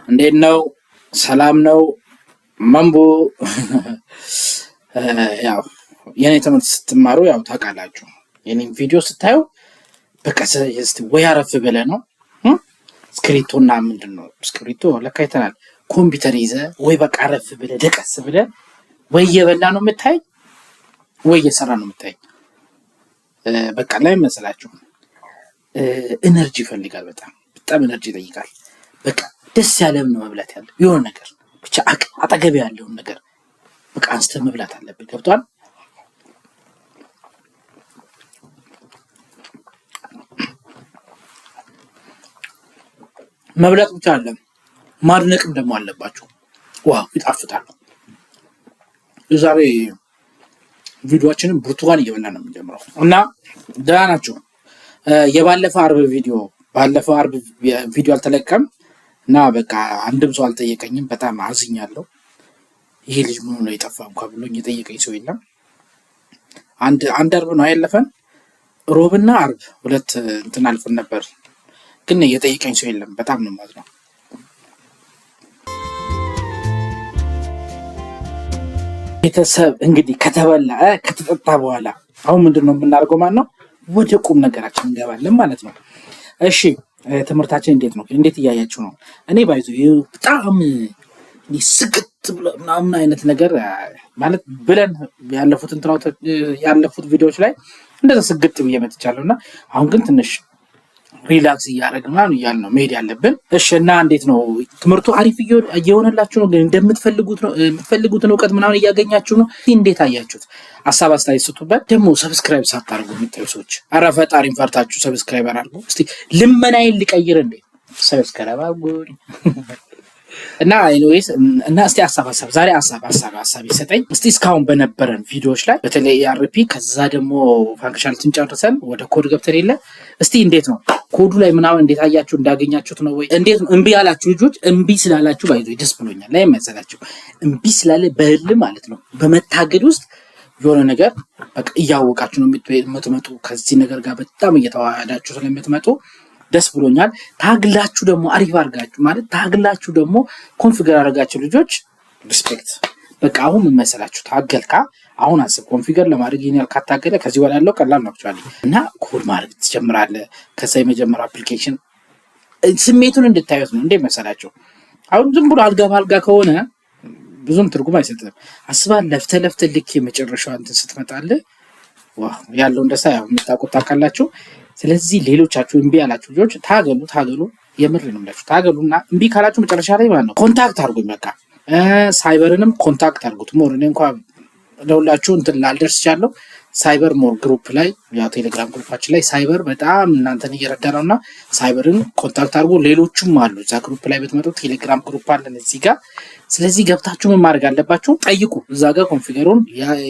እንዴት ነው? ሰላም ነው? መንቡ ያው የኔ ትምህርት ስትማሩ ያው ታውቃላችሁ። የኔን ቪዲዮ ስታዩ በቃ ወይ አረፍ ብለህ ነው ስክሪፕቶና ምንድነው ስክሪፕቶ ለካ አይተናል። ኮምፒውተር ይዘህ ወይ በቃ አረፍ ብለህ ደቀስ ብለህ ወይ እየበላ ነው የምታይ ወይ እየሰራ ነው የምታይ። በቃ ላይ መሰላችሁ ኢነርጂ ይፈልጋል። በጣም ኢነርጂ ይጠይቃል። በቃ ደስ ያለም ነው መብላት ያለ የሆነ ነገር ብቻ አጠገብ ያለውን ነገር በቃ አንስተህ መብላት አለብህ። ገብቷል? መብላት ብቻ አይደለም ማድነቅም ደግሞ አለባችሁ። ዋው ይጣፍጣል። ዛሬ ቪዲዮአችንን ብርቱካን እየበላን ነው የምንጀምረው እና ደህና ናችሁ? ባለፈው አርብ ቪዲዮ አልተለቀም እና በቃ አንድም ሰው አልጠየቀኝም። በጣም አዝኛለሁ። ይሄ ልጅ ምን ነው የጠፋ እንኳን ብሎኝ የጠየቀኝ ሰው የለም። አንድ አርብ ነው ያለፈን፣ ሮብና አርብ ሁለት እንትን አልፈን ነበር፣ ግን የጠየቀኝ ሰው የለም። በጣም ነው ማለት ነው። ቤተሰብ እንግዲህ ከተበላ ከተጠጣ በኋላ አሁን ምንድነው የምናደርገው ማለት ነው? ወደ ቁም ነገራችን እንገባለን ማለት ነው። እሺ ትምህርታችን እንዴት ነው? እንዴት እያያችሁ ነው? እኔ ባይዞ በጣም ስቅጥ ብሎ ምናምን አይነት ነገር ማለት ብለን ያለፉት ቪዲዮዎች ላይ እንደዛ ስግጥ ብዬ መጥቻለሁ እና አሁን ግን ትንሽ ሪላክስ እያደረግን ምናምን እያልን ነው መሄድ ያለብን። እሺ እና እንዴት ነው ትምህርቱ? አሪፍ እየሆነላችሁ ነው? ግን የምትፈልጉትን እውቀት ምናምን እያገኛችሁ ነው? እንዴት አያችሁት? ሀሳብ አስተያየት ስጡበት። ደግሞ ሰብስክራይብ ሳታደርጉ የምታዩ ሰዎች ኧረ ፈጣሪን ፈርታችሁ ሰብስክራይብ አድርጉ። እስቲ ልመናዬን ልቀይር እንዴ? ሰብስክራይብ አድርጉኝ እና ኤኒዌይስ እና እስቲ ዛሬ ሀሳብ ይሰጠኝ እስቲ። እስካሁን በነበረን ቪዲዮዎች ላይ በተለይ አርፒ ከዛ ደግሞ ፋንክሽናሊቲን ጨርሰን ወደ ኮድ ገብተን የለ እስቲ እንዴት ነው ኮዱ ላይ ምናምን እንዴት አያችሁ? እንዳገኛችሁት ነው ወይ? እንዴት ነው? እምቢ ያላችሁ ልጆች እምቢ ስላላችሁ ባይዞ ደስ ብሎኛል። ላይ መሰላችሁ እምቢ ስላለ በህል ማለት ነው በመታገድ ውስጥ የሆነ ነገር በቃ እያወቃችሁ ነው የምትመጡ። ከዚህ ነገር ጋር በጣም እየተዋሃዳችሁ ስለምትመጡ ደስ ብሎኛል። ታግላችሁ ደግሞ አሪፍ አድርጋችሁ ማለት ታግላችሁ ደግሞ ኮንፊገር አድርጋችሁ ልጆች ሪስፔክት። በቃ አሁን ምን መሰላችሁ ታገልካ አሁን አስብ ኮንፊገር ለማድረግ ይሄን ያልካታገለ ከዚህ በኋላ ያለው ቀላል ነው አክቹአሊ። እና ኮድ ማድረግ ትጀምራለህ። ከዛ የመጀመሪያ አፕሊኬሽን ስሜቱን እንድታዩት ነው። እንዴ መሰላችሁ አሁን ዝም ብሎ አልጋ ከሆነ ብዙም ትርጉም አይሰጥም። አስባ ለፍተ ልክ የመጨረሻው እንትን ስትመጣለህ ዋው ያለው እንደሳ ያው የምታውቁት ታውቃላችሁ። ስለዚህ ሌሎቻችሁ እምቢ ያላችሁ ልጆች ታገሉ። የምር ነው የምላችሁ ታገሉና እምቢ ካላችሁ መጨረሻ ላይ ማለት ነው ኮንታክት አድርጉኝ። በቃ ሳይበርንም ኮንታክት አድርጉት። ሞር እኔ እንኳን ለሁላችሁ እንትን ላልደርስ ይችላል። ሳይበር ሞር ግሩፕ ላይ ያው ቴሌግራም ግሩፓችን ላይ ሳይበር በጣም እናንተን እየረዳ ነውና ሳይበርን ኮንታክት አድርጉ። ሌሎችም አሉ እዛ ግሩፕ ላይ ብትመጡ ቴሌግራም ግሩፕ አለን እዚህ ጋር። ስለዚህ ገብታችሁ ምን ማድረግ አለባችሁ? ጠይቁ። እዛ ጋር ኮንፊገሩን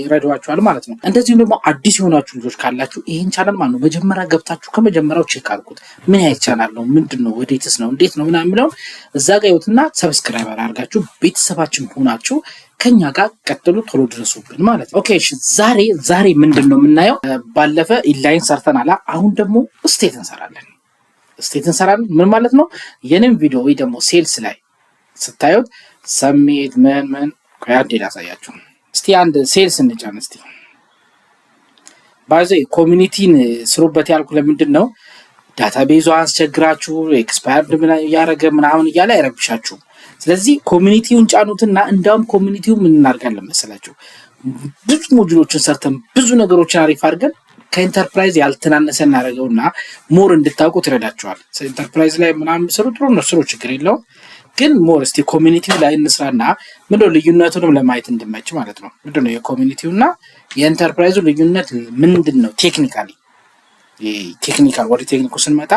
ይረዳዋችኋል ማለት ነው። እንደዚሁም ደግሞ አዲስ የሆናችሁ ልጆች ካላችሁ ይሄን ቻናል ማለት ነው መጀመሪያ ገብታችሁ ከመጀመሪያው ቼክ አድርጉት። ምን አይነት ቻናል ነው? ምንድነው? ወዴትስ ነው? እንዴት ነው? ምናምን ብለው እዛ ጋር ይወትና ሰብስክራይብ አድርጋችሁ ቤተሰባችን ሆናችሁ ከኛ ጋር ቀጥሉ። ቶሎ ድረሱብን ማለት ነው። ኦኬ እሺ ዛሬ ምንድነው የምናየው? ባለፈ ኢንላይን ሰርተናል። አሁን ደግሞ ስቴት እንሰራለን። ምን ማለት ነው? የኔም ቪዲዮ ወይ ደግሞ ሴልስ ላይ ስታዩት ሰሜት ምን ቆያዴ ላሳያችሁ እስቲ። አንድ ሴልስ እንጫን እስቲ። ባይዘ ኮሚኒቲን ስሩበት ያልኩ ለምንድን ነው? ዳታቤዙ አስቸግራችሁ ኤክስፓየርድ ያረገ ምናምን እያለ አይረብሻችሁ። ስለዚህ ኮሚኒቲውን ጫኑትና እንዳውም ኮሚኒቲው ምን እናርጋለን መሰላችሁ? ብዙ ሞጁሎችን ሰርተን ብዙ ነገሮችን አሪፍ አድርገን ከኢንተርፕራይዝ ያልተናነሰ እናደርገውና ሞር እንድታውቁት ይረዳችኋል። ኢንተርፕራይዝ ላይ ምናምን ስሩ ጥሩ ነው፣ ስሩ ችግር የለውም። ግን ሞር እስቲ ኮሚኒቲው ላይ እንስራና ምንድነው ልዩነቱንም ለማየት እንድመች ማለት ነው። ምንድነው የኮሚኒቲውና የኢንተርፕራይዙ ልዩነት ምንድነው? ቴክኒካል ወደ ቴክኒኩ ስንመጣ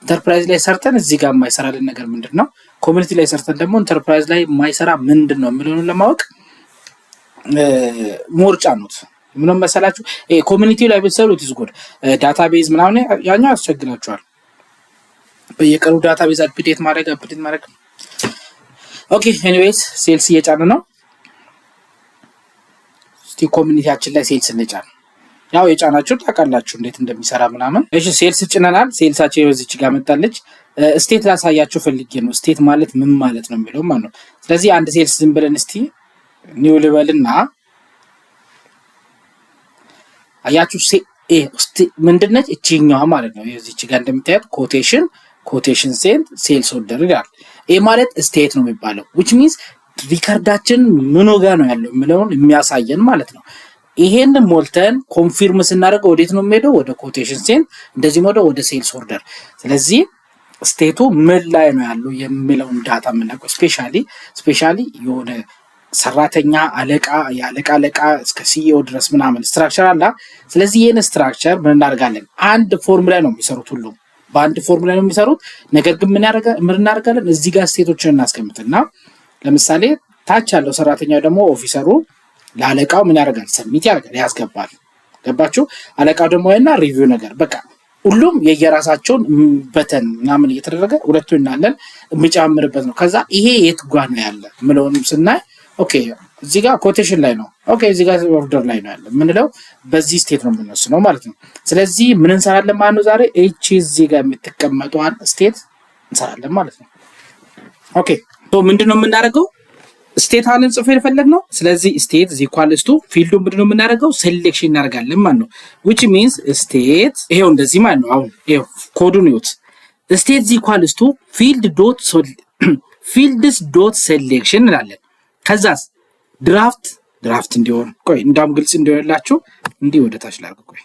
ኢንተርፕራይዝ ላይ ሰርተን እዚህ ጋር የማይሰራልን ነገር ምንድነው? ኮሚኒቲ ላይ ሰርተን ደግሞ ኢንተርፕራይዝ ላይ የማይሰራ ምንድነው የሚለውን ለማወቅ ሞር ጫኑት። ምንም መሰላችሁ ኮሚኒቲው ላይ ብትሰሩት ይዝጎድ ዳታቤዝ ምናምን ያኛው ያስቸግራችኋል። በየቀኑ ዳታቤዝ አፕዴት ማድረግ ኦኬ ኤኒዌይስ ሴልስ እየጫን ነው። እስቲ ኮሚኒቲያችን ላይ ሴልስ እንጫን። ያው የጫናችሁ ታውቃላችሁ እንዴት እንደሚሰራ ምናምን። እሺ ሴልስ ጭነናል። ሴልሳችን እዚች ጋር መጣለች። ስቴት ላሳያችሁ ፈልጌ ነው። ስቴት ማለት ምን ማለት ነው የሚለው ማለት ነው። ስለዚህ አንድ ሴልስ ዝም ብለን እስቲ ኒው ልበልና አያችሁ ምንድነች እቺኛዋ ማለት ነው። እዚች ጋር እንደምታዩት ኮቴሽን ሴልስ ኦርደር ይላል። ይሄ ማለት ስቴት ነው የሚባለው which means ሪከርዳችን ምን ጋር ነው ያለው የሚለውን የሚያሳየን ማለት ነው። ይሄን ሞልተን ኮንፊርም ስናደርገው ወዴት ነው የሚሄደው? ወደ ኮቴሽን ሴንት፣ እንደዚህ ወደ ሴልስ ኦርደር። ስለዚህ ስቴቱ ምን ላይ ነው ያለው የሚለውን ዳታ የምናውቀው ስፔሻሊ የሆነ ሰራተኛ አለቃ አለቃ እስከ ሲኢኦ ድረስ ምናምን ስትራክቸር አለ። ስለዚህ ይሄን ስትራክቸር ምን እናደርጋለን? አንድ ፎርሙላ ነው የሚሰሩት፣ ሁሉም በአንድ ፎርሙላ ነው የሚሰሩት። ነገር ግን ምን እናደርጋለን? እዚህ ጋር ስቴቶችን እናስቀምጥና ለምሳሌ ታች ያለው ሰራተኛው ደግሞ ኦፊሰሩ ለአለቃው ምን ያደርጋል? ሰሚት ያደርጋል፣ ያስገባል። ገባችሁ? አለቃው ደግሞ እና ሪቪው ነገር በቃ ሁሉም የየራሳቸውን በተን ምናምን እየተደረገ ሁለቱ እናለን የሚጨምርበት ነው። ከዛ ይሄ የት ጋ ነው ያለ ምለውንም ስናይ ኦኬ እዚህ ጋር ኮቴሽን ላይ ነው፣ ኦኬ እዚህ ጋር ኦርደር ላይ ነው ያለ ምንለው፣ በዚህ ስቴት ነው የምንወስነው ማለት ነው። ስለዚህ ምን እንሰራለን ማለት ነው? ዛሬ እቺ እዚህ ጋር የምትቀመጠዋን ስቴት እንሰራለን ማለት ነው። ኦኬ ሶ ምንድነው የምናደርገው? ስቴት አለን ጽፎ የፈለግነው። ስለዚህ ስቴት is equals to ፊልዱ ምንድነው የምናደርገው? ሴሌክሽን እናደርጋለን ማለት ነው። which means ስቴት ይሄው እንደዚህ ማለት ነው። አሁን ይሄው ኮዱን ይዩት። ስቴት is equals to fields dot selection እንላለን። ከዛስ ድራፍት እንዲሆን ቆይ እንዳም ግልጽ እንዲሆንላችሁ እንዲህ ወደ ታች ላድርግ። ቆይ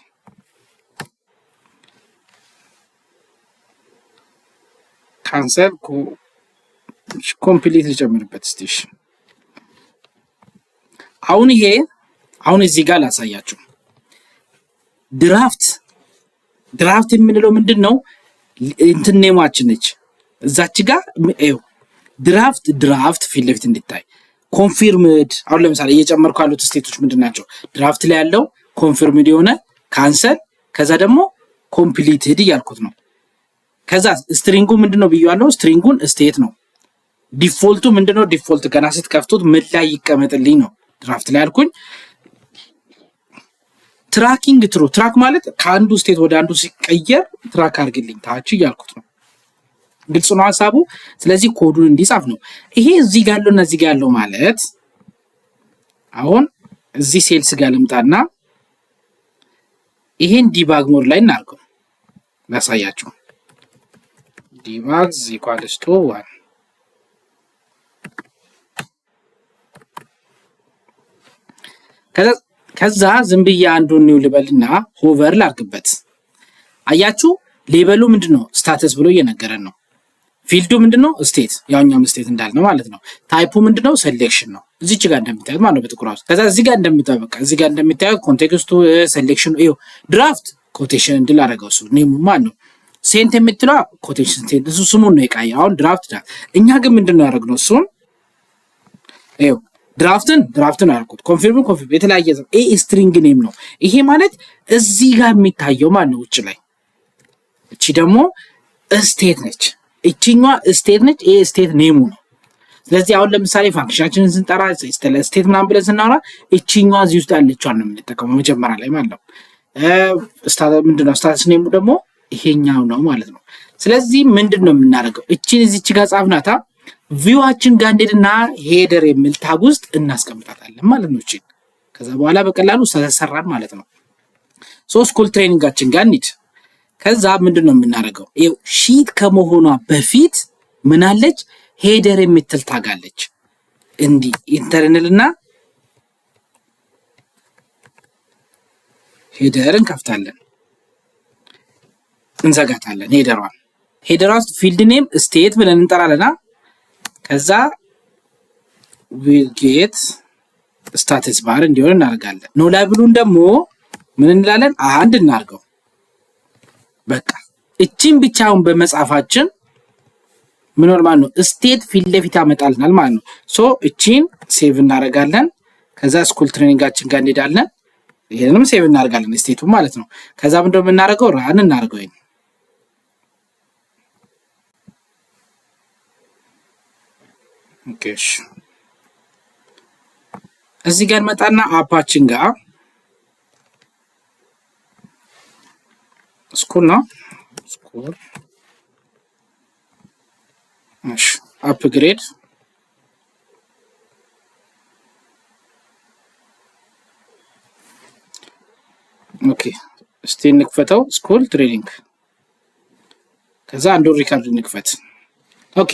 ካንሰል ኮምፕሊት ልጨምርበት ስቴሽ። አሁን እዚህ ጋር ላሳያችሁ። ድራፍት የምንለው ምንድነው? እንትን ኔማችን ነች እዛች ጋር እዩ። ድራፍት ፊት ለፊት እንዲታይ ኮንፊርምድ። አሁን ለምሳሌ እየጨመርኩ ያሉት ስቴቶች ምንድናቸው? ድራፍት ላይ ያለው ኮንፊርምድ የሆነ ካንሰል፣ ከዛ ደግሞ ኮምፕሊትድ እያልኩት ነው። ከዛ ስትሪንጉ ምንድነው ብያለሁ? ስትሪንጉን ስቴት ነው። ዲፎልቱ ምንድነው? ዲፎልት ገና ስትከፍቱት ምን ላይ ይቀመጥልኝ ነው ድራፍት ላይ ያልኩኝ። ትራኪንግ ትራክ ማለት ከአንዱ ስቴት ወደ አንዱ ሲቀየር ትራክ አድርግልኝ ታች እያልኩት ነው። ግልጽ ነው ሐሳቡ። ስለዚህ ኮዱን እንዲጻፍ ነው። ይሄ እዚህ ጋር ያለው እና እዚህ ጋር ያለው ማለት አሁን እዚህ ሴልስ ጋር ልምጣና ይሄን ዲባግ ሞድ ላይ እናርገው ላሳያችሁ። ዲባግ ኢኳልስ ቱ 1 ከዛ ዝም ብዬ አንዱን ኒው ልበልና ሆቨር ላርግበት። አያችሁ ሌበሉ ምንድነው? ስታተስ ብሎ እየነገረን ነው። ፊልዱ ምንድነው? ስቴት፣ ያውኛም ስቴት እንዳልነው ማለት ነው። ታይፑ ምንድነው? ሴሌክሽን ነው። እዚች ጋር እንደምታዩት ማለት ነው በጥቁር ከዛ እዚህ ጋር እንደምታዩት ኮንቴክስቱ ሴሌክሽን እዩ። ድራፍት ኮቴሽን እንድል አደረገው እሱ ኔሙ ማለት ነው። ሴንት የምትለው ኮቴሽን ሴንት እሱ ስሙን ነው የቃየው። አሁን ድራፍት እኛ ግን ምንድነው ያደረግነው? እሱን እዩ ድራፍትን አልኩት። ኮንፊርም የተለያየ ስትሪንግ ኔም ነው ይሄ ማለት እዚህ ጋር የሚታየው ማለት ነው ውጭ ላይ። እቺ ደግሞ ስቴት ነች። እቺኛዋ ስቴት ነች። ይሄ ስቴት ኔሙ ነው። ስለዚህ አሁን ለምሳሌ ፋንክሽናችንን ስንጠራ ስቴት ምናምን ብለን ስናወራ እቺኛዋ እዚህ ውስጥ ያለችዋን ነው የምንጠቀመው መጀመሪያ ላይ ማለት ነው። ምንድነው ስታተስ ኔሙ ደግሞ ይሄኛው ነው ማለት ነው። ስለዚህ ምንድነው የምናደርገው? እቺን እዚች ጋር ጻፍናታ ቪዋችን ጋር እንዴትና ሄደር የሚል ታግ ውስጥ እናስቀምጣታለን ማለት ነው። እቺን ከዛ በኋላ በቀላሉ ተሰራን ማለት ነው። ስኩል ትሬኒንጋችን ጋር እንሂድ። ከዛ ምንድነው የምናደርገው? ይሄው ሺት ከመሆኗ በፊት ምን አለች? ሄደር የምትል ታግ አለች። እንዲህ ኢንተርናልና ሄደርን ከፍታለን እንዘጋታለን። ሄደሯ ውስጥ ፊልድ ኔም ስቴት ብለን እንጠራለና ከዛ ዊል ጌት ስታተስ ባር እንዲሆን እናደርጋለን። ኖ ላይብሉን ደግሞ ምን እንላለን? አንድ እናርገው። በቃ እቺን ብቻውን በመጻፋችን ምን ሆነ ማለት ነው? ስቴት ፊት ለፊት ያመጣልናል ማለት ነው። ሶ እቺን ሴቭ እናደርጋለን። ከዛ ስኩል ትሬኒንጋችን ጋር እንሄዳለን። ይሄንንም ሴቭ እናደርጋለን ስቴቱ ማለት ነው። ከዛ ምንድነው የምናደርገው? ራን እናደርገው። ይሄን ኦኬ እዚህ ጋር መጣና አፓችን ጋር ስኩል ነው ስኩል። እሺ አፕግሬድ ኦኬ እስቲ እንክፈተው ስኩል ትሬኒንግ። ከዛ አንዱ ሪከርድ እንክፈት። ኦኬ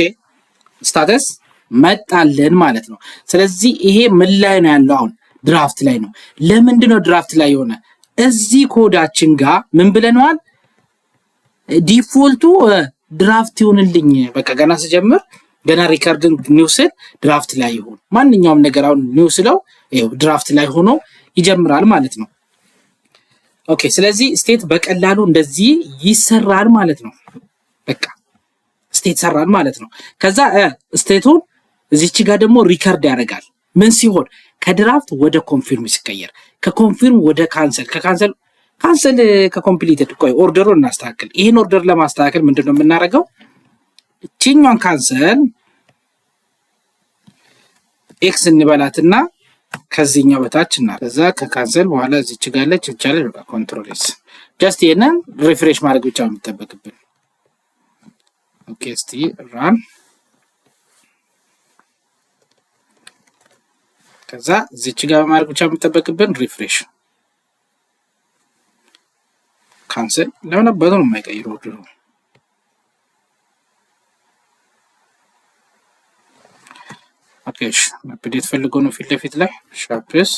ስታተስ መጣልን ማለት ነው። ስለዚህ ይሄ ምን ላይ ነው ያለው? አሁን ድራፍት ላይ ነው። ለምንድነው ድራፍት ላይ የሆነ? እዚህ ኮዳችን ጋር ምን ብለናል? ዲፎልቱ ድራፍት ይሁንልኝ። በቃ ገና ስጀምር ገና ሪከርድን ኒውስል ድራፍት ላይ ይሁን። ማንኛውም ነገር አሁን ኒውስለው ይሄው ድራፍት ላይ ሆኖ ይጀምራል ማለት ነው። ኦኬ ስለዚህ ስቴት በቀላሉ እንደዚህ ይሰራል ማለት ነው። በቃ ስቴት ሰራል ማለት ነው። ከዛ ስቴቱን እዚች ጋር ደግሞ ሪከርድ ያደርጋል። ምን ሲሆን? ከድራፍት ወደ ኮንፊርም ሲቀየር፣ ከኮንፊርም ወደ ካንሰል፣ ከካንሰል ከኮምፕሊትድ። ቆይ ኦርደሩን እናስተካክል። ይሄን ኦርደር ለማስተካከል ምንድነው የምናደርገው? እቺኛን ካንሰል ኤክስ እንበላትና ከዚህኛው በታች እና ከዛ ከካንሰል በኋላ እዚች ጋር ለች ይቻላል። በቃ ኮንትሮል ኤስ ጀስት ይሄንን ሪፍሬሽ ማድረግ ብቻ ነው የሚጠበቅብን። ኦኬ እስቲ ራን። ከዛ እዚች ጋር ማድረግ ብቻ የሚጠበቅብን ሪፍሬሽ ካንሰል። ለምን አባቱ ነው የማይቀይረው? ድሮ ኦኬ እሺ አፕዴት ፈልጎ ነው ፊት ለፊት ላይ ሻፕስ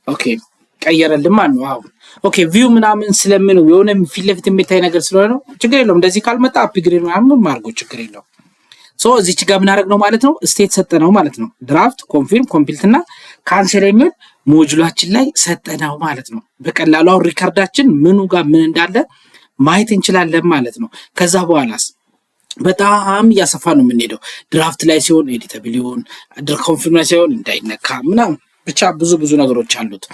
ኦኬ ቀየረልን ማለት ነው። አሁን ኦኬ ቪው ምናምን ስለምን የሆነ ፊት ለፊት የሚታይ ነገር ስለሆነ ነው። ችግር የለውም። እንደዚህ ካልመጣ አፕግሬድ ምናምን ማርጎ ችግር የለውም። ሶ እዚች ጋር ምን አደረግነው ማለት ነው? ስቴት ሰጠነው ማለት ነው። ድራፍት፣ ኮንፊርም፣ ኮምፕሊት እና ካንሰል የሚል ሞጁላችን ላይ ሰጠነው ማለት ነው። በቀላሉ አሁን ሪካርዳችን ምኑ ጋር ምን እንዳለ ማየት እንችላለን ማለት ነው። ከዛ በኋላስ በጣም እያሰፋ ነው የምንሄደው። ድራፍት ላይ ሲሆን ኤዲተብል ይሁን፣ ኮንፊርም ላይ ሲሆን እንዳይነካ ምናምን ብቻ ብዙ ነገሮች አሉት።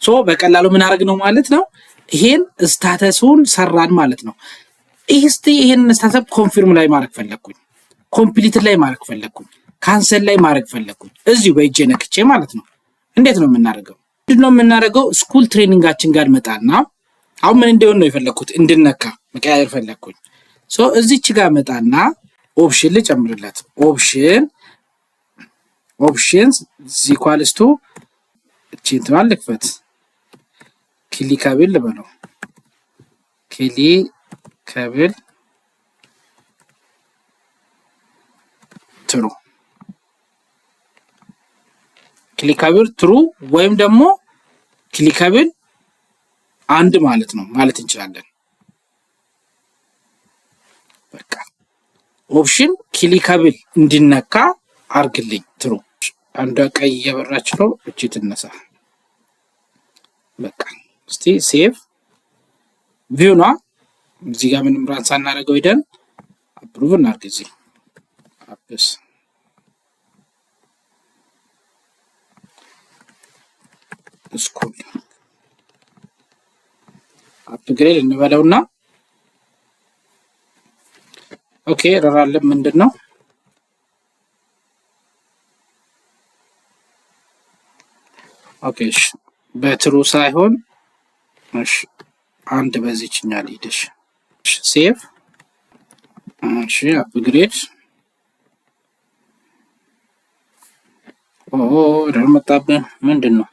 ሶ በቀላሉ ምን አደረግነው ማለት ነው? ይሄን ስታተሱን ሰራን ማለት ነው። እስቲ ይሄን ስታተስ ኮንፊርም ላይ ማድረግ ፈለኩኝ፣ ኮምፕሊት ላይ ማድረግ ፈለኩኝ፣ ካንሰል ላይ ማድረግ ፈለኩኝ። እዚሁ በእጄ ነክቼ ማለት ነው። እንዴት ነው የምናደርገው? ምንድነው የምናደርገው? ስኩል ትሬኒንጋችን ጋር መጣና አሁን ምን እንደሆነ ነው የፈለኩት፣ እንድነካ መቀያየር ፈለኩኝ። ሶ እዚች ጋር መጣና ኦፕሽን ልጨምርለት። ኦፕሽንስ ኢኳልስ ቱ እቺን ልክፈት፣ ክሊካብል ልበለው፣ ክሊካብል ትሩ፣ ክሊካብል ትሩ ወይም ደግሞ ክሊካብል አንድ ማለት ነው ማለት እንችላለን። በቃ ኦፕሽን ክሊካብል እንዲነካ አርግልኝ ትሩ። አንዷ ቀይ እየበራች ነው፣ እቺ ትነሳ። በቃ እስቲ ሴቭ ቪው ነው። እዚህ ጋር ምንም ራን ሳናደርገው ሄደን አፕሩቭ እናድርግ። እዚህ አፕስ ስኩል አፕግሬድ እንበለውና ኦኬ ረራለ ምንድነው ኦኬ እሺ በትሩ ሳይሆን እሺ አንድ በዚህኛ ልሂድሽ። ሴቭ እሺ አፕግሬድ ደርመጣብን ምንድነው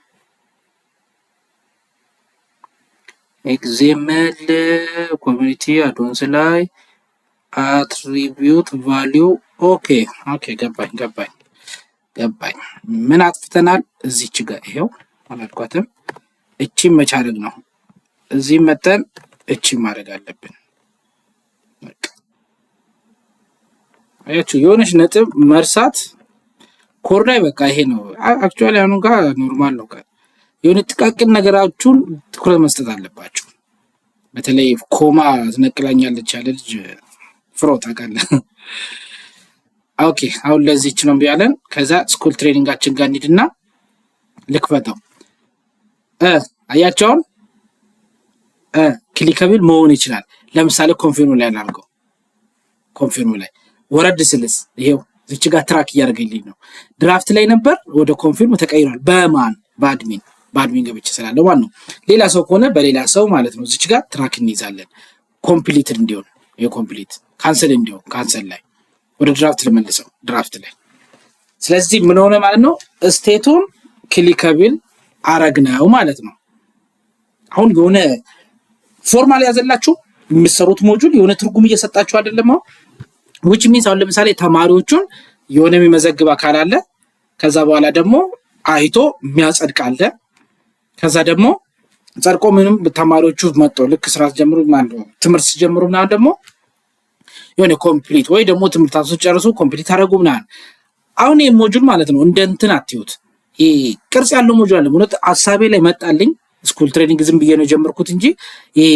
ኤግዜምል ኮሚኒቲ አዶንስ ላይ አትሪቢዩት ቫልዩ ኦኬ ገባኝ። ምን አጥፍተናል? እዚች ጋር ይሄው አላልኳትም። እቺ መቻረግ ነው። እዚህ መተን እቺ ማድረግ አለብን። በቃ አያችሁ የሆነች ነጥብ መርሳት ኮር ላይ በቃ ይሄ ነው። አክቹአሊ አሁን ጋር ኖርማል ነው። የሆነ ጥቃቅን ነገራችሁን ትኩረት መስጠት አለባችሁ። በተለይ ኮማ ትነቅላኛለች ያለ ልጅ ፍሮት አቃለ። ኦኬ አሁን ለዚህች ነው ቢያለን። ከዛ ስኩል ትሬኒንጋችን ጋር እንሂድና ልክፈተው። አያችሁን ክሊከብል መሆን ይችላል። ለምሳሌ ኮንፊርም ላይ እናድርገው። ኮንፊርም ላይ ወረድ ስልስ ይሄው እዚች ጋር ትራክ እያደረገልኝ ነው። ድራፍት ላይ ነበር ወደ ኮንፊርም ተቀይሯል። በማን በአድሚን ገብቼ ስላለው ማለት ነው። ሌላ ሰው ከሆነ በሌላ ሰው ማለት ነው። እዚች ጋር ትራክ እንይዛለን። ኮምፕሊትድ እንዲሆን የኮምፕሊት ካንሰል እንዲሆን ካንሰል ላይ ወደ ድራፍት ልመልሰው ድራፍት ላይ። ስለዚህ ምን ሆነ ማለት ነው? ስቴቱን ክሊከብል አረግነው ማለት ነው። አሁን የሆነ ፎርማል ያዘላችሁ የምትሰሩት ሞጁል የሆነ ትርጉም እየሰጣችሁ አይደለም። አሁን which means አሁን ለምሳሌ ተማሪዎቹን የሆነ የሚመዘግብ አካል አለ። ከዛ በኋላ ደግሞ አይቶ የሚያጸድቅ አለ። ከዛ ደግሞ ጸድቆ ምንም ተማሪዎቹ መጥተው ልክ ስራ ጀምሩ ማለት ነው ትምህርት ሲጀምሩ እና ደግሞ የሆነ ኮምፕሊት ወይ ደግሞ ትምህርታቸው ጨርሱ ኮምፕሊት አደረጉ ምናምን። አሁን ይሄ ሞጁል ማለት ነው እንደ እንትን አትዩት። ይሄ ቅርጽ ያለው ሞጁል አለ። ማለት ሐሳቤ ላይ መጣልኝ ስኩል ትሬኒንግ ዝም ብዬ ነው ጀመርኩት እንጂ ይሄ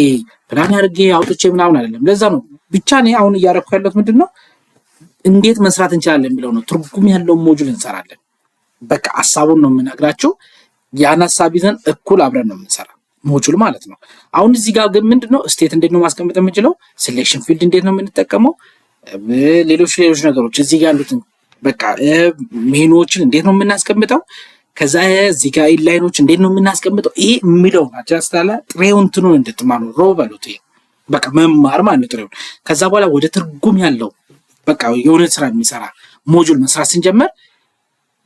ፕላን አድርጌ አውጥቼ ምናምን አይደለም። ለዛ ነው ብቻ ነው አሁን እያደረኩ ያለሁት ምንድነው እንዴት መስራት እንችላለን የሚለው ነው። ትርጉም ያለው ሞጁል እንሰራለን። በቃ ሐሳቡን ነው የምነግራችሁ። ያን ሐሳብ ይዘን እኩል አብረን ነው የምንሰራ ሞጁል ማለት ነው። አሁን እዚህ ጋር ግን ምንድነው ስቴት እንዴት ነው ማስቀመጥ የምንችለው? ሴሌክሽን ፊልድ እንዴት ነው የምንጠቀመው? ሌሎች ነገሮች እዚህ ጋር ያሉትን በቃ ሜኑዎችን እንዴት ነው የምናስቀምጠው? ከዛ እዚህ ጋር ኢንላይኖች እንዴት ነው የምናስቀምጠው? ይሄ የሚለው አጃስታላ ጥሬውን እንትኑን እንድትማሩ ሮ በሉት። ይሄ በቃ መማር ማለት ጥሬውን። ከዛ በኋላ ወደ ትርጉም ያለው በቃ የሆነ ስራ የሚሰራ ሞጁል መስራት ስንጀምር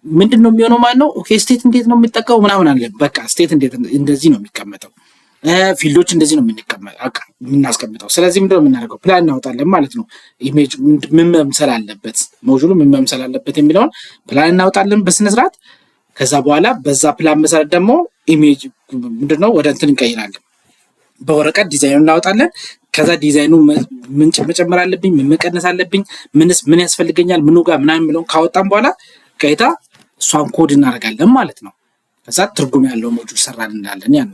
ምንድነው የሚሆነው ማለት ነው? ኦኬ ስቴት እንዴት ነው የሚጠቀመው ምናምን አለ። በቃ ስቴት እንዴት እንደዚህ ነው የሚቀመጠው፣ ፊልዶች እንደዚህ ነው የምናስቀምጠው። ስለዚህ ምንድነው የምናደርገው? ፕላን እናወጣለን ማለት ነው። ኢሜጅ ምን መምሰል አለበት፣ ሞጁሉ ምን መምሰል አለበት የሚለውን ፕላን እናወጣለን በስነ ስርዓት። ከዛ በኋላ በዛ ፕላን መሰረት ደግሞ ኢሜጅ ምንድነው ወደ እንትን እንቀይራለን። በወረቀት ዲዛይኑን እናወጣለን። ከዛ ዲዛይኑ ምን መጨመር አለብኝ፣ ምን መቀነስ አለብኝ፣ ምን ያስፈልገኛል፣ ምኑ ጋር ምናምን የሚለውን ካወጣን በኋላ ቀይታ እሷን ኮድ እናደርጋለን ማለት ነው። ከዛ ትርጉም ያለው ሞጁል ሰራን እንዳለን ያኔ።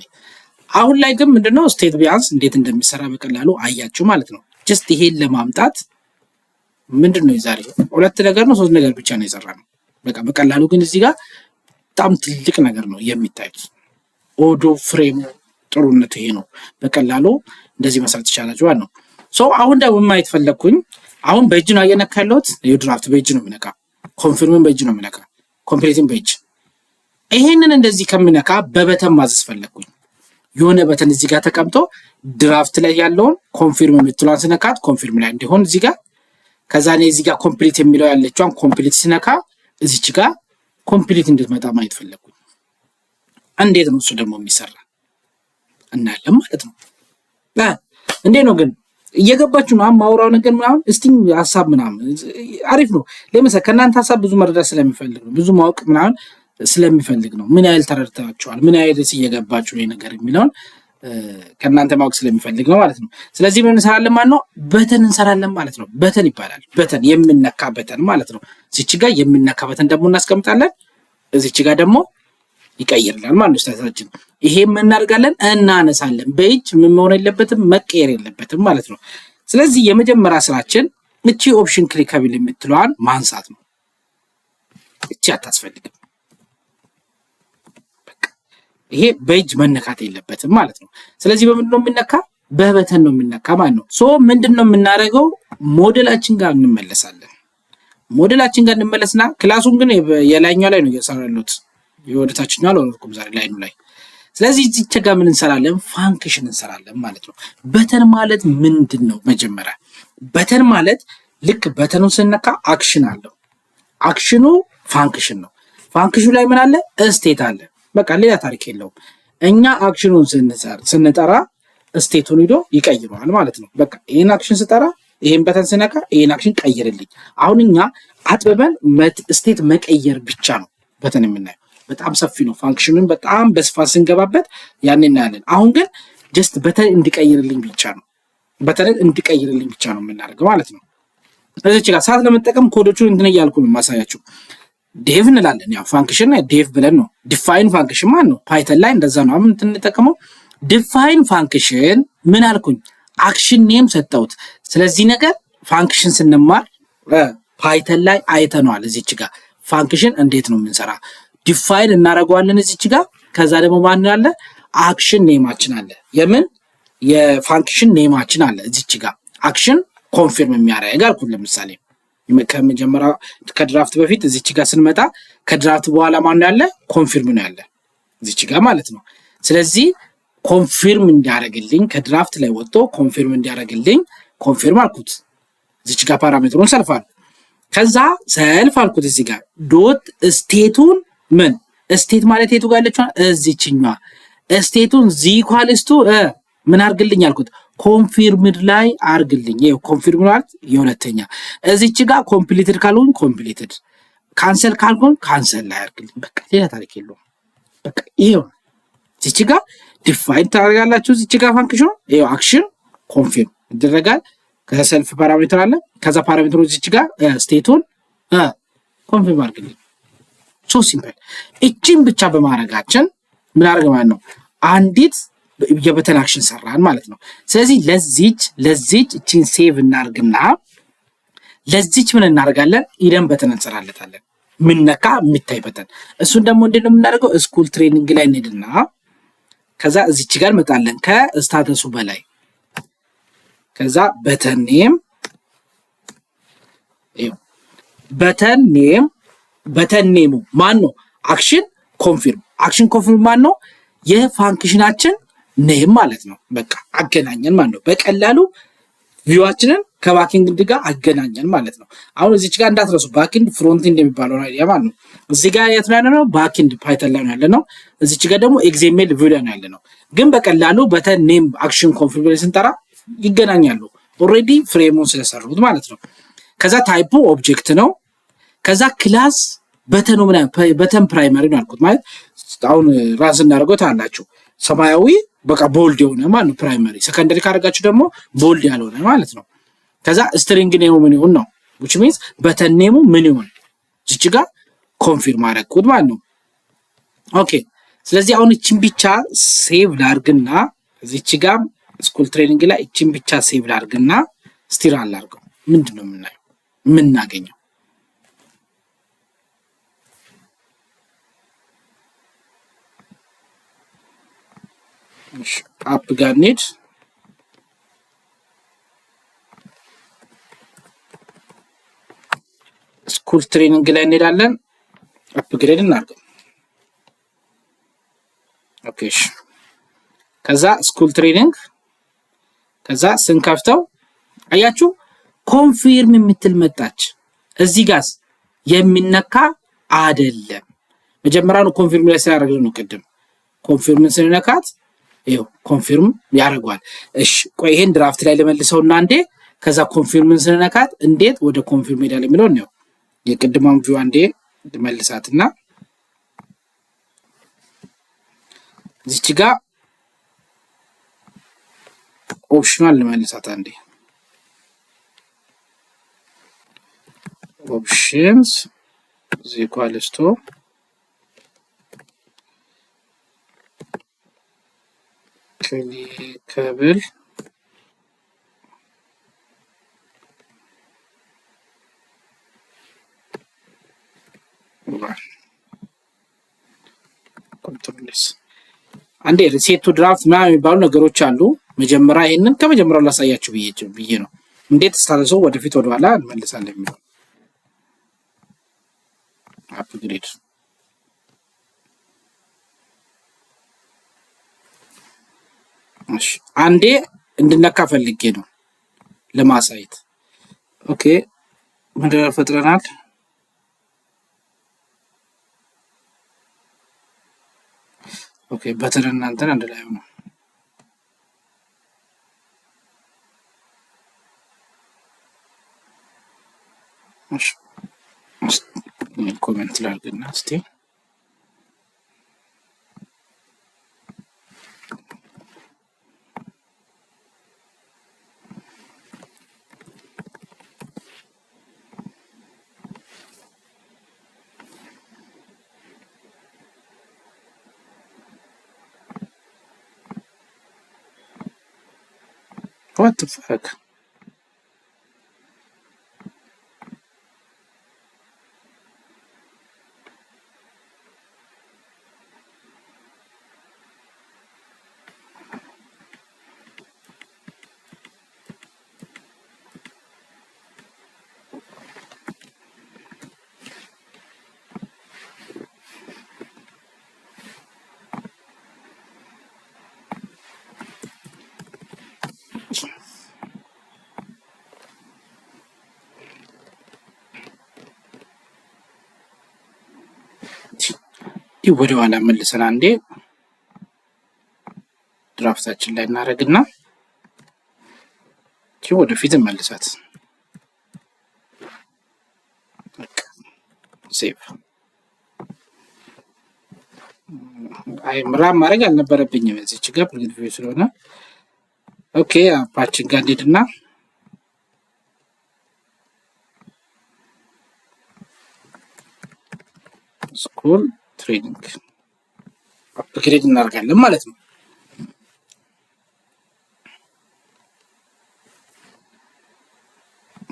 አሁን ላይ ግን ምንድነው ስቴት ቢያንስ እንዴት እንደሚሰራ በቀላሉ አያችሁ ማለት ነው። ጀስት ይሄን ለማምጣት ምንድነው የዛሬ 2 ነገር ነው 3 ነገር ብቻ ነው የሰራነው። በቃ በቀላሉ ግን እዚህ ጋር በጣም ትልቅ ነገር ነው የሚታዩት። ኦዶ ፍሬሙ ጥሩነቱ ይሄ ነው። በቀላሉ እንደዚህ መስራት ይቻላል ነው። ሶ አሁን ደግሞ ማየት ፈለኩኝ። አሁን በእጅ ነው እየነካ ያለሁት። ድራፍት በእጅ ነው የምነካ፣ ኮንፊርምን በእጅ ነው የምነካ፣ ኮምፕሊትን በእጅ። ይሄንን እንደዚህ ከምነካ በበተን ማዘዝ ፈለኩኝ። የሆነ በተን እዚህ ጋር ተቀምጦ ድራፍት ላይ ያለውን ኮንፊርም የምትሏን ስነካት ኮንፊርም ላይ እንዲሆን እዚህ ጋር። ከዛ እኔ እዚህ ጋር ኮምፕሊት የሚለው ያለችዋን ኮምፕሊት ስነካ እዚች ጋር ኮምፕሊት እንድትመጣ ማየት ፈለኩኝ። እንዴት ነው እሱ ደግሞ የሚሰራ እናያለን ማለት ነው። እንዴት ነው ግን እየገባችሁ ነው ማውራው ነገር ምናምን? እስቲ ሐሳብ ምናምን አሪፍ ነው። ለምሳሌ ከእናንተ ሐሳብ ብዙ መረዳት ስለሚፈልግ ነው፣ ብዙ ማወቅ ምናምን ስለሚፈልግ ነው። ምን ያህል ተረድታችኋል፣ ምን ያህል እየገባችሁ ነው ነገር የሚለውን ከእናንተ ማወቅ ስለሚፈልግ ነው ማለት ነው። ስለዚህ ምን እንሰራለን ማለት ነው? በተን እንሰራለን ማለት ነው። በተን ይባላል። በተን የምነካ በተን ማለት ነው። እዚች ጋር የምነካ በተን ደግሞ እናስቀምጣለን። እዚች ጋር ደግሞ ይቀይርላል ማለት ነው ስታታችን። ይሄ ምን እናደርጋለን? እናነሳለን። በእጅ ምን መሆን የለበትም መቀየር የለበትም ማለት ነው። ስለዚህ የመጀመሪያ ስራችን እቺ ኦፕሽን ክሊከብል የምትለዋን ማንሳት ነው። እቺ አታስፈልግም። ይሄ በእጅ መነካት የለበትም ማለት ነው። ስለዚህ በምንድነው የምነካ? በበተን ነው የምነካ ማለት ነው። ሶ ምንድነው የምናደርገው? ሞዴላችን ጋር እንመለሳለን። ሞዴላችን ጋር እንመለስና ክላሱን ግን የላይኛው ላይ ነው እየሰራሉት፣ የወደታችኛው አልወረድኩም ዛሬ ላይኑ ላይ። ስለዚህ እዚህ ጋር ምን እንሰራለን? ፋንክሽን እንሰራለን ማለት ነው። በተን ማለት ምንድነው? መጀመሪያ በተን ማለት ልክ በተኑን ስነካ አክሽን አለው። አክሽኑ ፋንክሽን ነው። ፋንክሽኑ ላይ ምን አለ? ስቴት አለ። በቃ ሌላ ታሪክ የለውም። እኛ አክሽኑን ስንጠራ ስቴቱን ሄዶ ይቀይረዋል ማለት ነው። በቃ ይሄን አክሽን ስጠራ ይሄን በተን ስነካ ይሄን አክሽን ቀይርልኝ። አሁን እኛ አጥበበን ስቴት መቀየር ብቻ ነው በተን የምናየው። በጣም ሰፊ ነው። ፋንክሽኑን በጣም በስፋት ስንገባበት ያን እናያለን። አሁን ግን ጀስት በተን እንዲቀይርልኝ ብቻ ነው፣ በተን እንዲቀይርልኝ ብቻ ነው የምናደርገው ማለት ነው። እዚህ ጋር ሰዓት ለመጠቀም ኮዶቹን እንትን እያልኩ ነው ማሳያችሁ። ዴቭ እንላለን። ያው ፋንክሽን ዴቭ ብለን ነው። ዲፋይን ፋንክሽን ማለት ነው። ፓይተን ላይ እንደዛ ነው አሁን እንጠቀመው። ዲፋይን ፋንክሽን ምን አልኩኝ? አክሽን ኔም ሰጠሁት። ስለዚህ ነገር ፋንክሽን ስንማር ፓይተን ላይ አይተነዋል። እዚች ጋር ፋንክሽን እንዴት ነው የምንሰራ ዲፋይን እናደርገዋለን እዚች ጋር። ከዛ ደግሞ ማን አለ? አክሽን ኔማችን አለ። የምን የፋንክሽን ኔማችን አለ እዚች ጋር አክሽን ኮንፊርም የሚያደርግ አልኩት ለምሳሌ ከመጀመሪያ ከድራፍት በፊት እዚች ጋር ስንመጣ ከድራፍት በኋላ ማን ያለ ኮንፊርም ነው ያለ እዚች ጋር ማለት ነው ስለዚህ ኮንፊርም እንዲያደርግልኝ ከድራፍት ላይ ወጥቶ ኮንፊርም እንዲያደርግልኝ ኮንፊርም አልኩት እዚች ጋር ፓራሜትሩን ሰልፍ አልኩት ከዛ ሰልፍ አልኩት እዚህ ጋር ዶት ስቴቱን ምን ስቴት ማለት የቱ ጋር ያለችው እዚችኛዋ ስቴቱን ዚ ኢኳልስ ቱ ምን አርግልኝ አልኩት ኮንፊርምድ ላይ አርግልኝ ይሄ ኮንፊርም ማለት የሁለተኛ እዚች ጋር ኮምፕሊትድ ካልሆን ኮምፕሊትድ ካንሰል ካልሆን ካንሰል ላይ አርግልኝ በቃ ሌላ ታሪክ የለውም በቃ ይሄው እዚች ጋር ዲፋይን ታደርጋላችሁ እዚች ጋር ፋንክሽን ይሄው አክሽን ኮንፊርም ይደረጋል ከሰልፍ ፓራሜትር አለ ከዛ ፓራሜትሩ እዚች ጋር ስቴቱን ኮንፊርም አርግልኝ ሶ ሲምፕል እቺን ብቻ በማረጋችን ምን አርግ ማለት ነው አንዲት የበተን አክሽን ሰራን ማለት ነው ስለዚህ ለዚች እቺን ሴቭ እናርግና ለዚች ምን እናርጋለን ኢደን በተን እንሰራለታለን ምን ነካ የሚታይ በተን እሱን ደግሞ እንደምን እናደርገው ስኩል ትሬኒንግ ላይ እንሄድና ከዛ እዚች ጋር መጣለን ከስታተሱ በላይ ከዛ በተን ኔም ማን ነው አክሽን ኮንፊርም ማን ነው የፋንክሽናችን ኔም ማለት ነው በቃ አገናኘን ማለት ነው በቀላሉ ቪዋችንን ከባክኤንድ ጋር አገናኘን ማለት ነው አሁን እዚች ጋር እንዳትረሱ ባክኤንድ ፍሮንትኤንድ የሚባለው አይዲያ ማለት ነው እዚህ ጋር የት ነው ያለነው ባክኤንድ ፓይተን ላይ ነው ያለነው እዚች ጋር ደግሞ ኤክስኤምኤል ቪው ላይ ነው ያለነው ግን በቀላሉ በተን ኔም አክሽን ኮንፊርም ስንጠራ ይገናኛሉ ኦሬዲ ፍሬሙን ስለሰሩት ማለት ነው ከዛ ታይፑ ኦብጀክት ነው ከዛ ክላስ በተኑ በተን ፕራይመሪ ነው አልኩት ማለት አሁን ራስ እናደርገው ታላችሁ ሰማያዊ በቃ ቦልድ የሆነ ማለት ነው ፕራይመሪ ሰከንደሪ ካደረጋችሁ ደግሞ ቦልድ ያልሆነ ማለት ነው ከዛ ስትሪንግ ኔሙ ምን ይሁን ነው which means በተን ኔሙ ምን ይሁን እዚህ ጋር ኮንፊርም አደረኩት ማለት ነው ኦኬ ስለዚህ አሁን እቺን ብቻ ሴቭ ላርግና እዚች ጋር ስኩል ትሬኒንግ ላይ እቺን ብቻ ሴቭ ላርግና ስቲራል ላርገው ምንድነው የምናገኘው አፕ ጋር እንሂድ ስኩል ትሬኒንግ ላይ እንሄዳለን አፕግሬድ እናርገው ኦኬ ከዛ ስኩል ትሬኒንግ ከዛ ስንከፍተው አያችሁ ኮንፊርም የምትል መጣች እዚህ ጋር የሚነካ አይደለም መጀመሪያው ኮንፊርም ላይ ሲያደርግ ነው ቀደም ኮንፊርም ስንነካት ይሄው ኮንፊርም ያደርጋል እሺ ቆይ ይሄን ድራፍት ላይ ለመልሰውና አንዴ ከዛ ኮንፊርምን ስንነካት እንዴት ወደ ኮንፊርም ሄዳል የሚለው ነው የቅድማም ቪው አንዴ መልሳትና እዚች ጋር ኦፕሽናል ለመልሳት አንዴ ኦፕሽንስ ኢኳልስ ቱ ክሊከብል ኮንትሮልስ አንዴ ሪሴት ቱ ድራፍት ምናምን የሚባሉ ነገሮች አሉ መጀመሪያ ይሄንን ከመጀመሪያው ላሳያችሁ ብዬ ነው እንዴት ስታነሱ ወደፊት ወደ ኋላ እንመልሳለን የሚለው አፕግሬድ እሺ አንዴ እንድነካ ፈልጌ ነው ለማሳየት ኦኬ ምንድነው ፈጥረናል ኦኬ በተን እናንተን አንድ ላይ ነው እሺ ኮሜንት ላድርግና እስቲ what the fuck ወደ ኋላ መልሰን አንዴ ድራፍታችን ላይ እናረግና ወደፊት መልሳት ሴቭ ምራም ማድረግ አልነበረብኝም እዚች ጋር ፕሪንት ቪው ስለሆነ ኦኬ አፓችን ጋር እንሂድና ስኩል ትሬኒንግ አፕግሬድ እናደርጋለን ማለት ነው።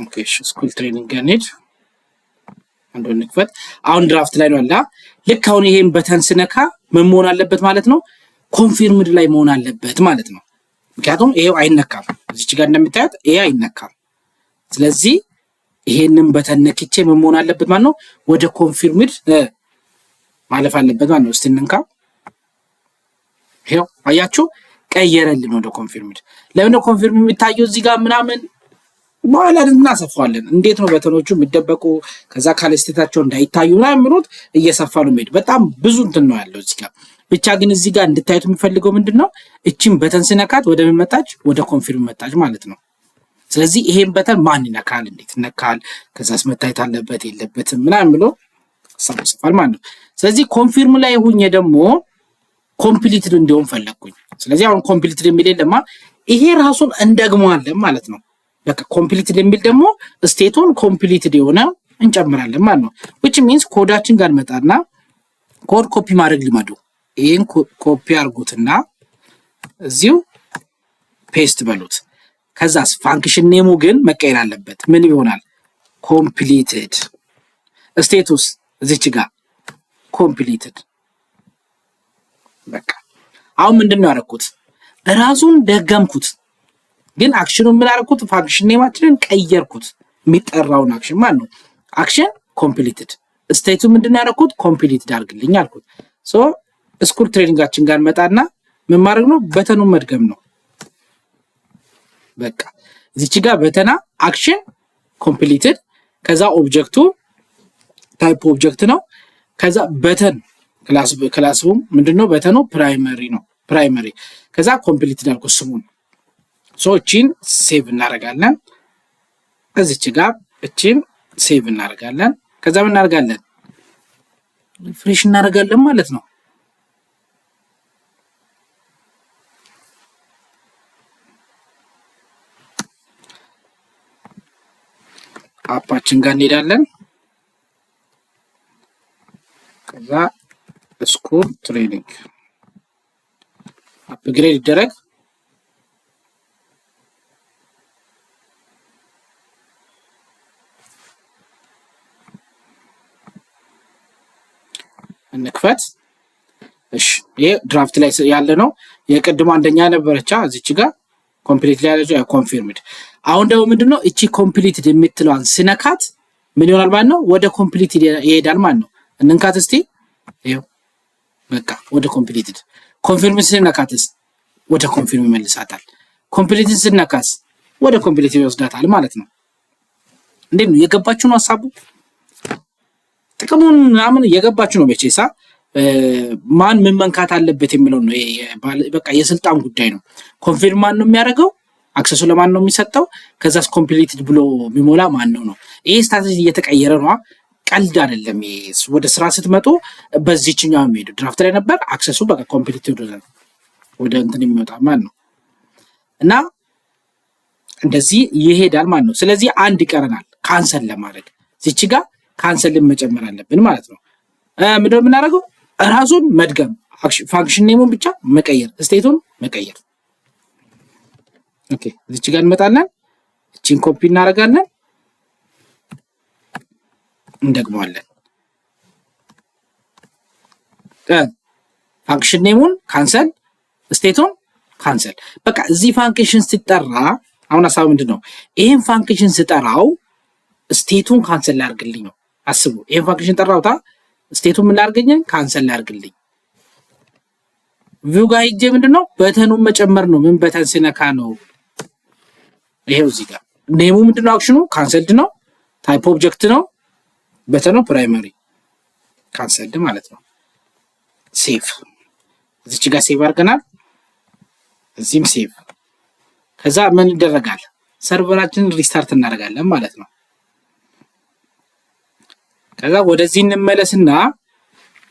ኦኬ ስኩል ትሬኒንግ ጋር እንሂድ አንዱ ንክፈት አሁን ድራፍት ላይ ነው አላ ልክ አሁን ይሄን በተን ስነካ ምን መሆን አለበት ማለት ነው ኮንፊርምድ ላይ መሆን አለበት ማለት ነው። ምክንያቱም ይሄው አይነካም እዚች ጋር እንደምታዩት ይሄ አይነካም። ስለዚህ ይሄንን በተን ነክቼ ምን መሆን አለበት ማለት ነው ወደ ኮንፊርምድ ማለፍ አለበት ማለት ነው። እስቲ እንንካ ይሄው አያችሁ ቀየረልን ወደ ኮንፊርምድ። ለምን ኮንፊርም የሚታየው እዚህ ጋር ምናምን በኋላ እናሰፋዋለን። እንዴት ነው በተኖቹ የሚደበቁ ከዛ ካለስቴታቸው እንዳይታዩ ምናምን ምሩት እየሰፋ ነው የሚሄድ። በጣም ብዙ እንትን ነው ያለው እዚህ ጋር። ብቻ ግን እዚህ ጋር እንድታዩት የሚፈልገው ምንድነው እቺን በተን ስነካት ወደ ምን መጣች ወደ ኮንፊርም መጣች ማለት ነው። ስለዚህ ይሄን በተን ማን ይነካል እንዴት ይነካል ከዛስ መታየት አለበት የለበትም ምናምን ብሎ ሰፋል ማለት ነው። ስለዚህ ኮንፊርም ላይ ሆኜ ደግሞ ኮምፕሊትድ እንዲሆን ፈለኩኝ። ስለዚህ አሁን ኮምፕሊትድ የሚል የለማ ይሄ ራሱን እንደግመዋለን ማለት ነው። በቃ ኮምፕሊትድ የሚል ደግሞ ስቴቱን ኮምፕሊትድ የሆነ እንጨምራለን ማለት ነው። which means ኮዳችን ጋር መጣና ኮድ ኮፒ ማድረግ ልማዱ ይሄን ኮፒ አርጉትና እዚሁ ፔስት በሉት። ከዛስ ፋንክሽን ኔሙ ግን መቀየር አለበት። ምን ይሆናል ኮምፕሊትድ ስቴቱስ እዚች ጋር ኮምፕሊትድ። በቃ አሁን ምንድነው ያደረኩት ራሱን ደገምኩት ግን አክሽኑን ምን አደረኩት ፋንክሽን ኔማችንን ቀየርኩት። የሚጠራውን አክሽን ማለት ነው አክሽን ኮምፕሊትድ ስቴቱ ምንድነው ያደረኩት ኮምፕሊትድ አድርግልኝ አልኩት። ሶ ስኩል ትሬኒንጋችን ጋር መጣና ምን ማድረግ ነው በተኑን መድገም ነው። በቃ እዚች ጋር በተና አክሽን ኮምፕሊትድ ከዛ ኦብጀክቱ ታይፕ ኦብጀክት ነው ከዛ በተን ክላስቡም ምንድነው በተኑ ፕራይመሪ ነው ፕራይመሪ ከዛ ኮምፕሊትድ አልኩት ስሙን። ሶ እቺን ሴቭ እናደርጋለን እዚች ጋር እቺን ሴቭ እናደርጋለን ከዛ ምን እናደርጋለን ሪፍሬሽ እናደርጋለን ማለት ነው። አፓችን ጋር እንሄዳለን ከዛ ስኩል ትሬኒንግ አፕግሬድ ይደረግ እንክፈት። እሺ ይሄ ድራፍት ላይ ያለ ነው የቀድሞ አንደኛ ነበረቻ እዚች ጋር ኮምፕሊት ላይ ያለችው ኮንፊርምድ። አሁን ደግሞ ምንድነው እቺ ኮምፕሊትድ የምትለዋን ስነካት ምን ይሆናል ማለት ነው ወደ ኮምፕሊትድ ይሄዳል ማለት ነው። እንንካት እስቲ ይሄው በቃ ወደ ኮምፕሊትድ ኮንፊርም ስነካትስ ወደ ኮንፊርም ይመልሳታል። ኮምፕሊትድ ስነካስ ወደ ኮምፕሊትድ ይወስዳታል ማለት ነው። እንዴት ነው የገባችሁ ነው ሐሳቡ ጥቅሙን ምናምን የገባችሁ ነው መቼሳ ማን ምን መንካት አለበት የሚለው ነው። በቃ የስልጣን ጉዳይ ነው። ኮንፊርም ማን ነው የሚያደርገው አክሰሱ ለማን ነው የሚሰጠው ከዛስ ኮምፕሊትድ ብሎ የሚሞላ ማን ነው። ይሄ ስትራቴጂ እየተቀየረ ነው ቀልድ አይደለም። ወደ ስራ ስትመጡ በዚህኛው የሚሄዱ ድራፍት ላይ ነበር አክሰሱ በቃ ኮምፕሊትድ ወደ እንትን የሚወጣ ማን ነው እና እንደዚህ ይሄዳል ማለት ነው። ስለዚህ አንድ ይቀረናል ካንሰል ለማድረግ እዚች ጋር ካንሰልን መጨመር አለብን ማለት ነው። ምንድነው የምናደርገው ራሱን መድገም ፋንክሽን ኔሙን ብቻ መቀየር ስቴቱን መቀየር። ኦኬ እዚች ጋር እንመጣለን እቺን ኮፒ እናደርጋለን እንደግመዋለን ፋንክሽን ኔሙን ካንሰል ስቴቱን ካንሰል። በቃ እዚህ ፋንክሽን ሲጠራ አሁን ሐሳቡ ምንድነው ይሄን ፋንክሽን ስጠራው ስቴቱን ካንሰል ላድርግልኝ ነው። አስቡ ይሄን ፋንክሽን ጠራውታ ስቴቱን ምን ላድርግልኝ ካንሰል ላድርግልኝ። ቪው ጋር ሄጄ ምንድነው በተኑን መጨመር ነው። ምን በተን ሲነካ ነው ይሄው እዚህ ጋር ኔሙ ምንድነው አክሽኑ ካንሰልድ ነው ታይፕ ኦብጀክት ነው በተኑ ፕራይመሪ ካንሰልድ ማለት ነው። ሴቭ እዚች ጋር ሴቭ አድርገናል። እዚህም ሴቭ። ከዛ ምን ይደረጋል? ሰርቨራችንን ሪስታርት እናደርጋለን ማለት ነው። ከዛ ወደዚህ እንመለስና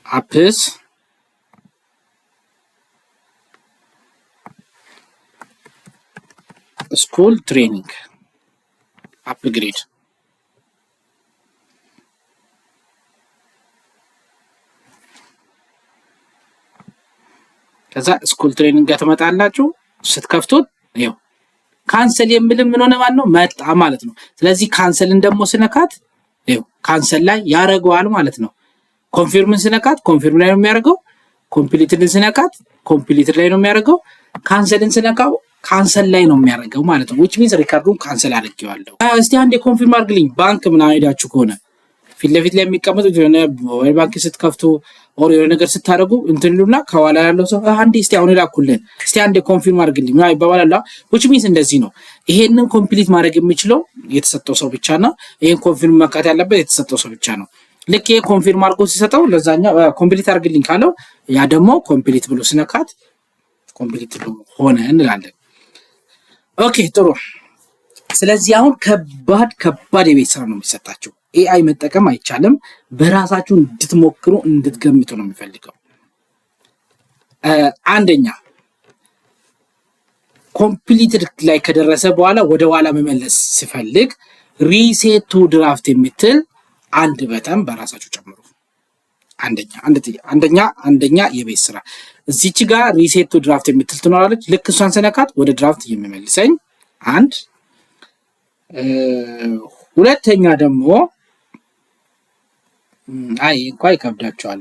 አፕስ ስኩል ትሬኒንግ አፕግሬድ ከዛ ስኩል ትሬኒንግ ጋር ትመጣላችሁ። ስትከፍቱት ይኸው ካንሰል የሚልም ምን ሆነ ማለት ነው መጣ ማለት ነው። ስለዚህ ካንሰልን ደግሞ ስነካት ይኸው ካንሰል ላይ ያደርገዋል ማለት ነው። ኮንፊርምን ስነካት ኮንፊርም ላይ ነው የሚያደርገው። ኮምፕሊትን ስነካት ኮምፕሊት ላይ ነው የሚያደርገው። ካንሰልን ስነካው ካንሰል ላይ ነው የሚያደርገው ማለት ነው። which means ሪካርዱን ካንሰል አድርጌዋለሁ። እስቲ አንዴ ኮንፊርም አድርግልኝ። ባንክ ምናምን ሄዳችሁ ከሆነ ፊት ለፊት ላይ የሚቀመጡት የሆነ ሞባይል ባንክ ስትከፍቱ ኦር የሆነ ነገር ስታደርጉ እንትን ይሉና ከኋላ ያለው ሰው አንዴ እስቲ አሁን ላኩልን እስቲ አንዴ ኮንፊርም አድርግልኝ ምናምን ይባባላል። which means እንደዚህ ነው። ይሄንን ኮምፕሊት ማድረግ የሚችለው የተሰጠው ሰው ብቻና ይሄን ኮንፊርም መካት ያለበት የተሰጠው ሰው ብቻ ነው። ልክ ይሄ ኮንፊርም አድርጎ ሲሰጠው ለዛኛው ኮምፕሊት አድርግልኝ ካለው ያ ደግሞ ኮምፕሊት ብሎ ስነካት ኮምፕሊት ሆነ እንላለን። ኦኬ ጥሩ። ስለዚህ አሁን ከባድ የቤት ስራ ነው የሚሰጣችሁ። ኤአይ መጠቀም አይቻልም። በራሳችሁ እንድትሞክሩ እንድትገምቱ ነው የሚፈልገው። አንደኛ ኮምፕሊትድ ላይ ከደረሰ በኋላ ወደ ኋላ መመለስ ሲፈልግ ሪሴት ቱ ድራፍት የምትል አንድ በተን በራሳችሁ ጨምሩ። አንደኛ የቤት ስራ እዚች ጋር ሪሴት ቱ ድራፍት የምትል ትኖራለች። ልክ እሷን ስነካት ወደ ድራፍት የሚመልሰኝ አንድ። ሁለተኛ ደግሞ እንኳን ይከብዳቸዋል።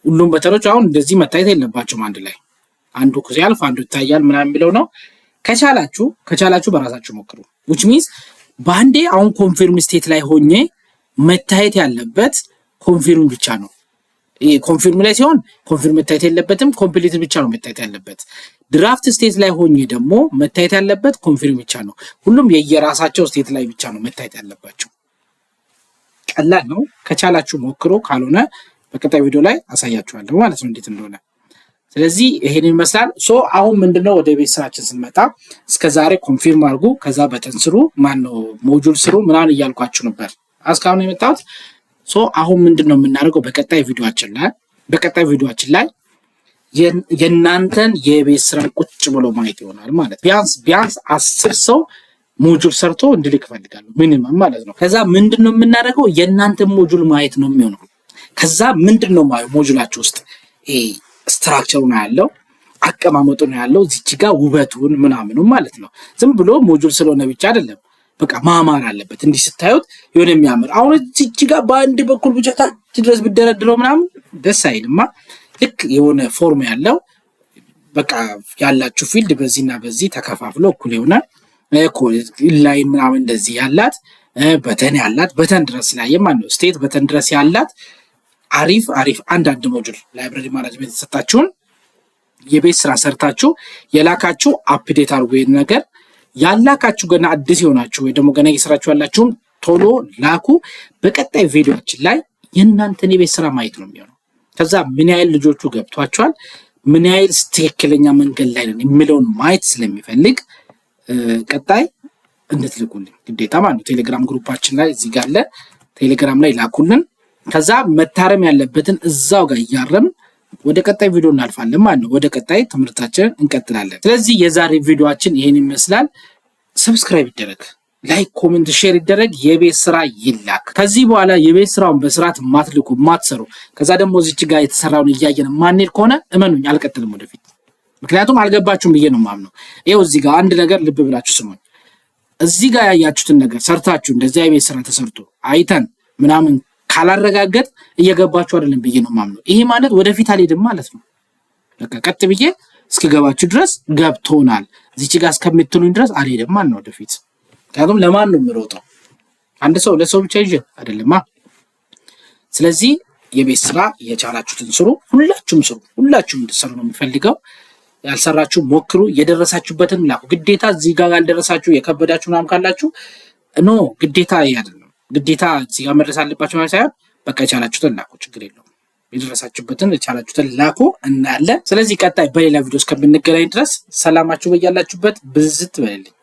ሁሉም በተኖች አሁን እንደዚህ መታየት የለባቸውም አንድ ላይ አንዱ ሲያልፍ አንዱ ይታያል ምናምን የሚለው ነው። ከቻላችሁ በራሳችሁ ሞክሩ። which means በአንዴ አሁን ኮንፊርም ስቴት ላይ ሆኜ መታየት ያለበት ኮንፊርም ብቻ ነው። ኮንፊርም ላይ ሲሆን ኮንፊርም መታየት የለበትም፣ ኮምፕሊት ብቻ ነው መታየት ያለበት። ድራፍት ስቴት ላይ ሆኜ ደግሞ መታየት ያለበት ኮንፊርም ብቻ ነው። ሁሉም የየራሳቸው ስቴት ላይ ብቻ ነው መታየት ያለባቸው። ቀላል ነው። ከቻላችሁ ሞክሮ፣ ካልሆነ በቀጣይ ቪዲዮ ላይ አሳያችኋለሁ ማለት ነው እንዴት እንደሆነ። ስለዚህ ይሄን ይመስላል። አሁን ምንድነው ወደ ቤት ስራችን ስንመጣ እስከዛሬ ኮንፊርም አድርጉ፣ ከዛ በተን ስሩ፣ ማነው ሞጁል ስሩ ምናምን እያልኳችሁ ነበር እስካሁን የመጣሁት። አሁን ምንድነው የምናደርገው? በቀጣይ ቪዲዮአችን ላይ የእናንተን የቤት ስራ ቁጭ ብሎ ማየት ይሆናል ማለት ቢያንስ 10 ሰው ሞጁል ሰርቶ እንድልክ ፈልጋለሁ ሚኒመም ማለት ነው። ከዛ ምንድነው የምናደርገው? የእናንተን ሞጁል ማየት ነው የሚሆነው። ከዛ ምንድነው ሞጁላችሁ ውስጥ ስትራክቸሩ ነው ያለው፣ አቀማመጡ ነው ያለው፣ እዚች ጋር ውበቱን ምናምኑ ማለት ነው። ዝም ብሎ ሞጁል ስለሆነ ብቻ አይደለም፣ በቃ ማማር አለበት። እንዲህ ስታዩት የሆነ የሚያምር አሁን እዚች ጋር በአንድ በኩል ብቻ ታች ድረስ ብደረድረው ምናምን ደስ አይልማ። ልክ የሆነ ፎርም ያለው በቃ ያላችሁ ፊልድ በዚህና በዚህ ተከፋፍሎ እኩል ይሆናል። ላይን ምናምን እንደዚህ ያላት በተን ያላት በተን ድረስ ላይ ማለት ነው ስቴት በተን ድረስ ያላት አሪፍ አንዳንድ ሞጁል ላይብረሪ ማኔጅመንት የተሰጣችሁን የቤት ስራ ሰርታችሁ የላካችሁ አፕዴት አድርጉ። ይሄን ነገር ያላካችሁ ገና አዲስ ይሆናችሁ ወይ ደግሞ ገና እየሰራችሁ ያላችሁም ቶሎ ላኩ። በቀጣይ ቪዲዮአችን ላይ የእናንተን የቤት ስራ ማየት ነው የሚሆነው። ከዛ ምን ያህል ልጆቹ ገብቷቸዋል፣ ምን ያህል ትክክለኛ መንገድ ላይ ነው የሚለውን ማየት ስለሚፈልግ ቀጣይ እንድትልኩልኝ ግዴታ ማለት ነው። ቴሌግራም ግሩፓችን ላይ እዚህ ጋር አለ፣ ቴሌግራም ላይ ላኩልን። ከዛ መታረም ያለበትን እዛው ጋር እያረም ወደ ቀጣይ ቪዲዮ እናልፋለን ማለት ነው። ወደ ቀጣይ ትምህርታችንን እንቀጥላለን። ስለዚህ የዛሬ ቪዲዮአችን ይሄን ይመስላል። ሰብስክራይብ ይደረግ፣ ላይክ፣ ኮሜንት፣ ሼር ይደረግ፣ የቤት ስራ ይላክ። ከዚህ በኋላ የቤት ስራውን በስርዓት ማትልኩ ማትሰሩ፣ ከዛ ደግሞ እዚች ጋር የተሰራውን እያየን ማንሄድ ከሆነ እመኑኝ አልቀጥልም ወደፊት። ምክንያቱም አልገባችሁም ብዬ ነው የማምነው። ይኸው እዚህ ጋር አንድ ነገር ልብ ብላችሁ ስሙኝ። እዚህ ጋር ያያችሁትን ነገር ሰርታችሁ እንደዚህ የቤት ስራ ተሰርቶ አይተን ምናምን ካላረጋገጥ እየገባችሁ አይደለም ብዬ ነው የማምነው። ይሄ ማለት ወደፊት አልሄድም ማለት ነው። በቃ ቀጥ ብዬ እስከገባችሁ ድረስ ገብቶናል እዚች ጋር እስከምትሉኝ ድረስ አልሄድም ማለት ነው ወደፊት። ምክንያቱም ለማን ነው የምሮጠው? አንድ ሰው ለሰው ብቻ ይዤ አይደለማ። ስለዚህ የቤት ስራ የቻላችሁትን ስሩ፣ ሁላችሁም ስሩ፣ ሁላችሁም እንድትሰሩ ነው የምፈልገው። ያልሰራችሁ ሞክሩ፣ የደረሳችሁበትን ላኩ። ግዴታ እዚህ ጋር ያልደረሳችሁ የከበዳችሁ ምናምን ካላችሁ ግዴታ አይደለም፣ ግዴታ እዚህ ጋር መድረስ አለባችሁ ማለት ሳይሆን በቃ የቻላችሁትን ላኩ፣ ችግር የለውም። የደረሳችሁበትን የቻላችሁትን ላኩ እናያለን። ስለዚህ ቀጣይ በሌላ ቪዲዮ እስከምንገናኝ ድረስ ሰላማችሁ በያላችሁበት ብዝት በልልኝ።